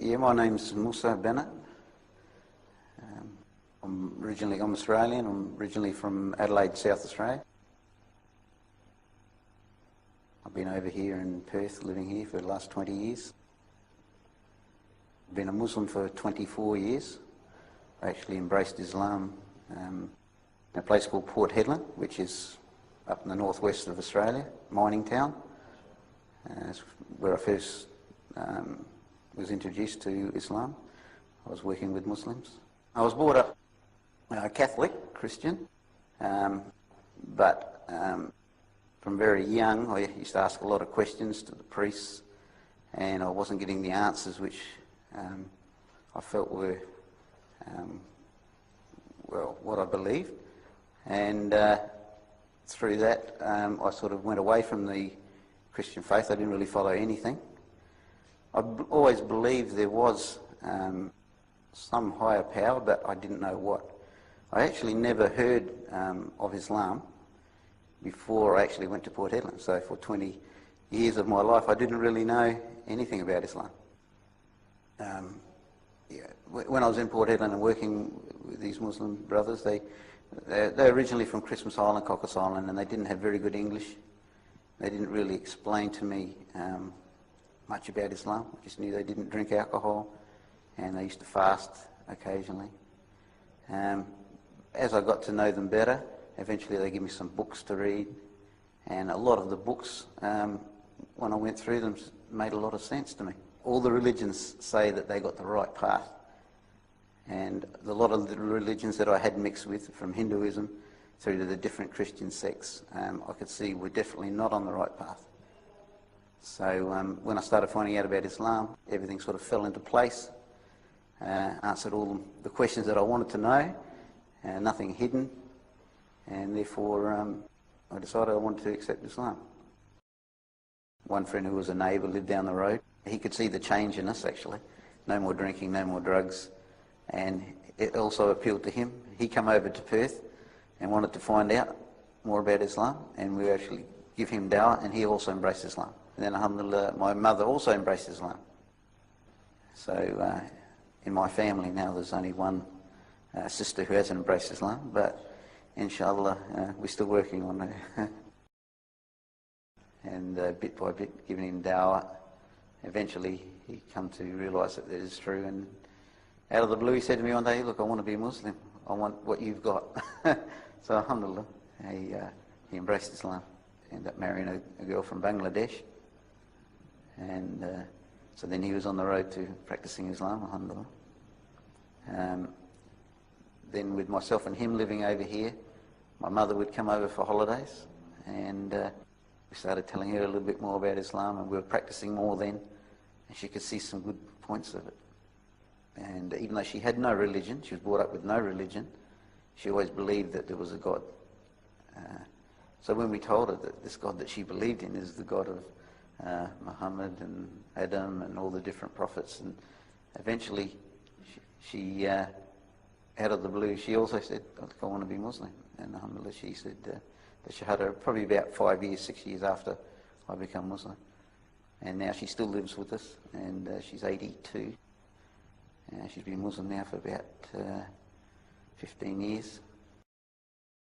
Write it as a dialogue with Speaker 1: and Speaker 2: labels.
Speaker 1: Yeah, my name's Musa Bennett. I'm Australian. I'm originally from Adelaide, South Australia. I've been over here in Perth, living here for the last 20 years. I've been a Muslim for 24 years. I actually embraced Islam in a place called Port Hedland, which is up in the northwest of Australia, mining town. It's where I first was introduced to Islam. I was working with Muslims. I was brought up Catholic, Christian, but from very young I used to ask a lot of questions to the priests, and I wasn't getting the answers which I felt were well, what I believed. And through that I sort of went away from the Christian faith. I didn't really follow anything. I always believed there was some higher power, but I didn't know what. I actually never heard of Islam before I actually went to Port Hedland. So for 20 years of my life I didn't really know anything about Islam. When I was in Port Hedland and working with these Muslim brothers, they're originally from Christmas Island, Cockles Island, and they didn't have very good English. They didn't really explain to me much about Islam. I just knew they didn't drink alcohol and they used to fast occasionally. As I got to know them better, eventually they gave me some books to read, and a lot of the books, when I went through them, made a lot of sense to me. All the religions say that they got the right path, and a lot of the religions that I had mixed with, from Hinduism through to the different Christian sects, I could see were definitely not on the right path. So when I started finding out about Islam, everything sort of fell into place, answered all the questions that I wanted to know, nothing hidden, and therefore I decided I wanted to accept Islam. One friend who was a neighbour lived down the road. He could see the change in us, actually. No more drinking, no more drugs, and it also appealed to him. He came over to Perth and wanted to find out more about Islam, and we actually give him dawah, and he also embraced Islam. And then, alhamdulillah, my mother also embraced Islam. So in my family now there's only one sister who hasn't embraced Islam, but inshallah we're still working on it. And bit by bit giving him dawah. Eventually he come to realise that is true, and out of the blue he said to me one day, "Look, I want to be a Muslim. I want what you've got." So alhamdulillah, he embraced Islam. Ended up marrying a girl from Bangladesh, and so then he was on the road to practicing Islam, alhamdulillah. Then with myself and him living over here, my mother would come over for holidays, and we started telling her a little bit more about Islam, and we were practicing more then, and she could see some good points of it. And even though she had no religion, she was brought up with no religion, she always believed that there was a God. So when we told her that this God that she believed in is the God of Muhammad and Adam and all the different prophets, and eventually she out of the blue, she also said, "I want to be Muslim." And alhamdulillah, she said the Shahada probably about 5 years, 6 years after I become Muslim. And now she still lives with us, and she's 82. She's been Muslim now for about 15 years.